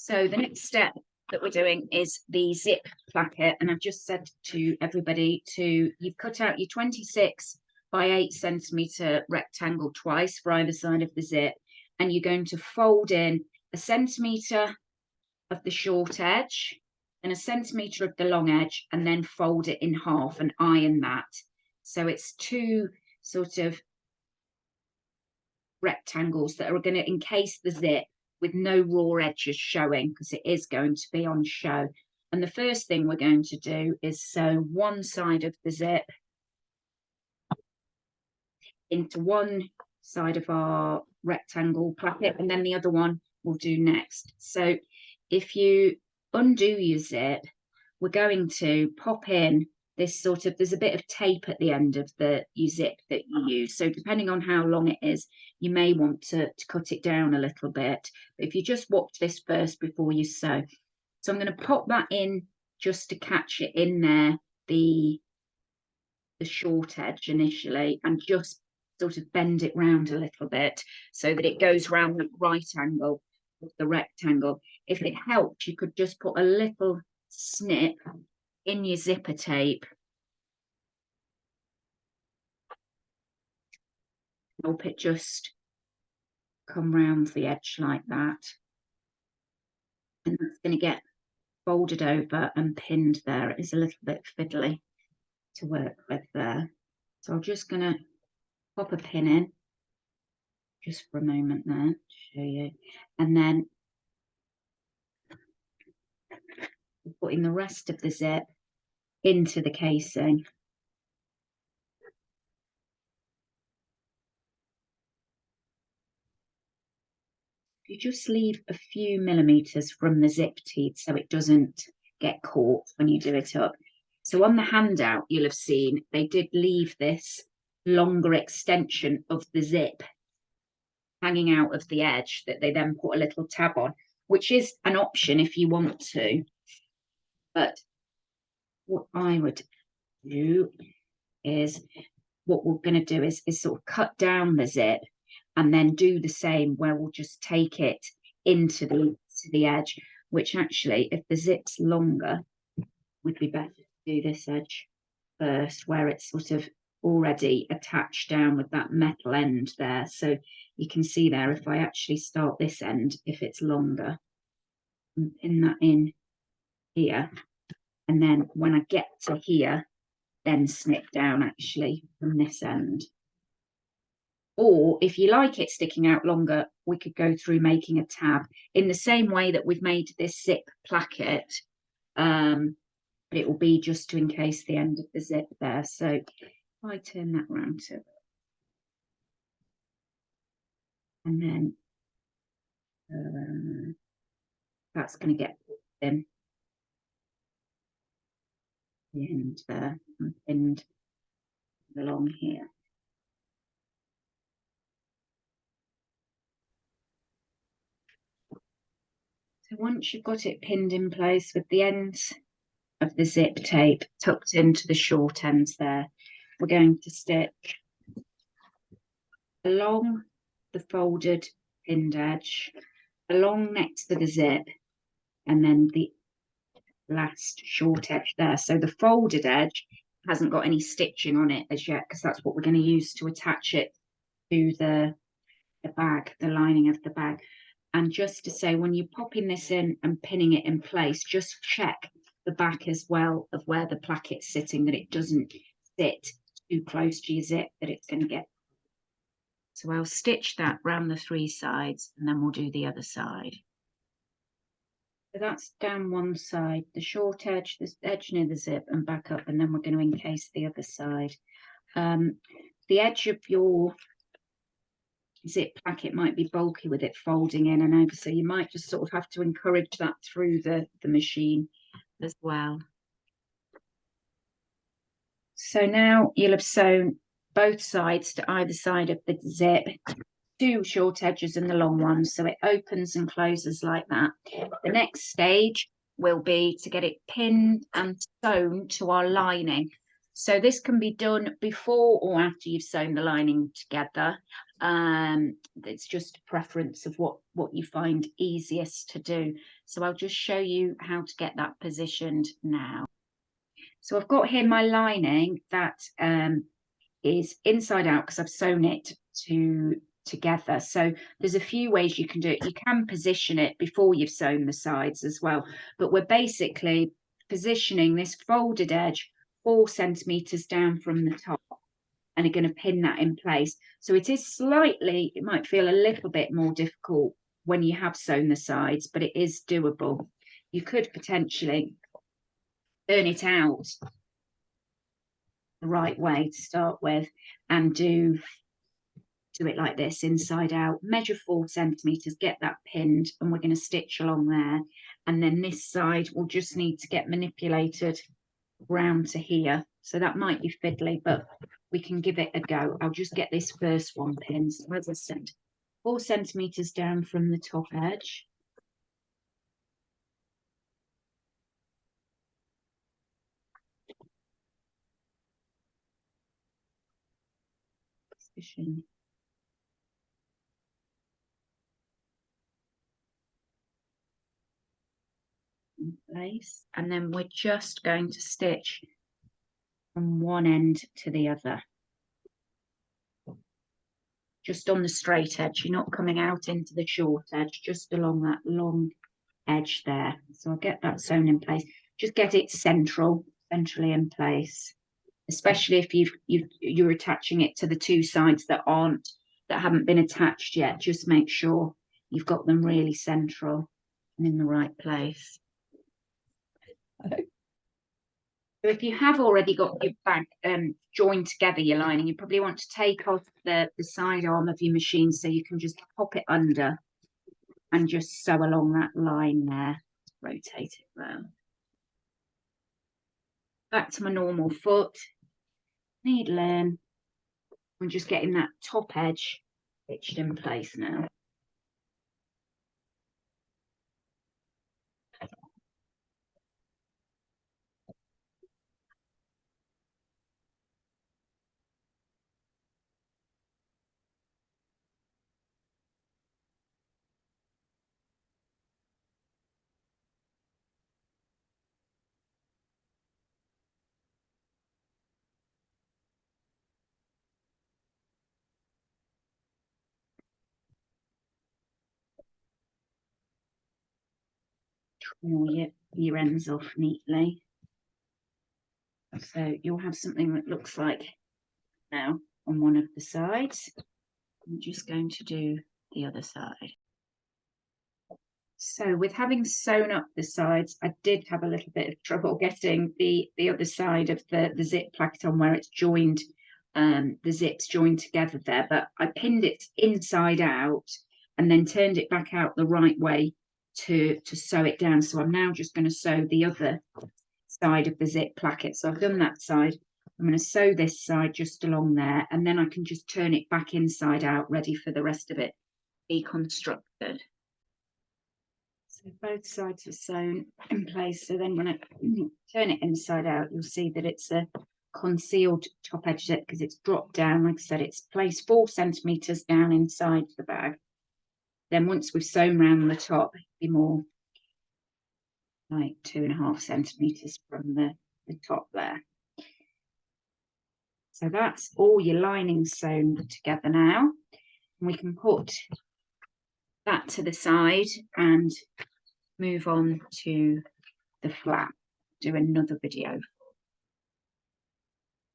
So the next step that we're doing is the zip placket, and I've just said to everybody you've cut out your 26 by 8 centimetre rectangle twice for either side of the zip, and you're going to fold in a centimetre of the short edge and a centimetre of the long edge, and then fold it in half and iron that. So it's two sort of rectangles that are going to encase the zip with no raw edges showing, because it is going to be on show. And the first thing we're going to do is sew one side of the zip into one side of our rectangle placket, and then the other one we'll do next. So if you undo your zip, we're going to pop in this sort of, there's a bit of tape at the end of your zip that you use. So depending on how long it is, you may want to cut it down a little bit. But if you just watch this first before you sew. So I'm going to pop that in just to catch it in there, the short edge initially, and just sort of bend it round a little bit so that it goes round the right angle of the rectangle. If it helps, you could just put a little snip in your zipper tape. Help it just come round the edge like that. And that's going to get folded over and pinned there. It is a little bit fiddly to work with there. So I'm just going to pop a pin in just for a moment there to show you. And then putting the rest of the zip into the casing. You just leave a few millimeters from the zip teeth so it doesn't get caught when you do it up. So on the handout you'll have seen they did leave this longer extension of the zip hanging out of the edge that they then put a little tab on, which is an option if you want to. But what I would do is, what we're going to do is sort of cut down the zip and then do the same, where we'll just take it into the edge, which actually, if the zip's longer, would be better to do this edge first, where it's sort of already attached down with that metal end there. So you can see there, if I actually start this end, if it's longer, and pin that in here, and then when I get to here, then snip down actually from this end. Or if you like it sticking out longer, we could go through making a tab in the same way that we've made this zip placket, but it will be just to encase the end of the zip there. So if I turn that round to, and then that's going to get in the end there and pinned along here. So once you've got it pinned in place with the ends of the zip tape tucked into the short ends there, we're going to stitch along the folded pinned edge, along next to the zip, and then the last short edge there. So the folded edge hasn't got any stitching on it as yet, because that's what we're going to use to attach it to the bag, the lining of the bag. And just to say, when you're popping this in and pinning it in place, just check the back as well of where the placket's sitting, that it doesn't sit too close to your zip, that it's going to get. So I'll stitch that round the 3 sides, and then we'll do the other side. So that's down one side, the short edge, the edge near the zip, and back up, and then we're going to encase the other side. The edge of your zip placket might be bulky with it folding in and over, so you might just sort of have to encourage that through the machine as well. So now you'll have sewn both sides to either side of the zip, 2 short edges and the long one, so it opens and closes like that. The next stage will be to get it pinned and sewn to our lining. So this can be done before or after you've sewn the lining together. It's just a preference of what you find easiest to do. So I'll just show you how to get that positioned now. So I've got here my lining that is inside out because I've sewn it together. So there's a few ways you can do it. You can position it before you've sewn the sides as well, but we're basically positioning this folded edge 4 centimeters down from the top and are going to pin that in place. So it is slightly, it might feel a little bit more difficult when you have sewn the sides, but it is doable. You could potentially turn it out the right way to start with and do it like this, inside out, measure 4 centimeters, get that pinned, and we're going to stitch along there. And then this side will just need to get manipulated round to here. So that might be fiddly, but we can give it a go. I'll just get this first one pinned. So as I said, 4 centimeters down from the top edge. Position. In place, and then we're just going to stitch from one end to the other, just on the straight edge. You're not coming out into the short edge, just along that long edge there. So I'll get that sewn in place. Just get it centrally in place, especially if you're attaching it to the two sides that haven't been attached yet. Just make sure you've got them really central and in the right place. So if you have already got your bag joined together, your lining, you probably want to take off the side arm of your machine so you can just pop it under and just sew along that line there. Rotate it round. Back to my normal foot, needle in. I'm just getting that top edge stitched in place now. Trim your ends off neatly. So you'll have something that looks like now on one of the sides. I'm just going to do the other side. So with having sewn up the sides, I did have a little bit of trouble getting the other side of the zip placket on where it's joined, the zips joined together there, but I pinned it inside out and then turned it back out the right way to sew it down. So I'm now just going to sew the other side of the zip placket. So I've done that side. I'm going to sew this side just along there, and then I can just turn it back inside out, ready for the rest of it to be constructed. So both sides are sewn in place. So then when I turn it inside out, you'll see that it's a concealed top edge zip because it's dropped down. Like I said, it's placed 4 centimeters down inside the bag. Then once we've sewn around the top, it'll be more like 2.5 centimeters from the top there. So that's all your lining sewn together now. And we can put that to the side and move on to the flap, do another video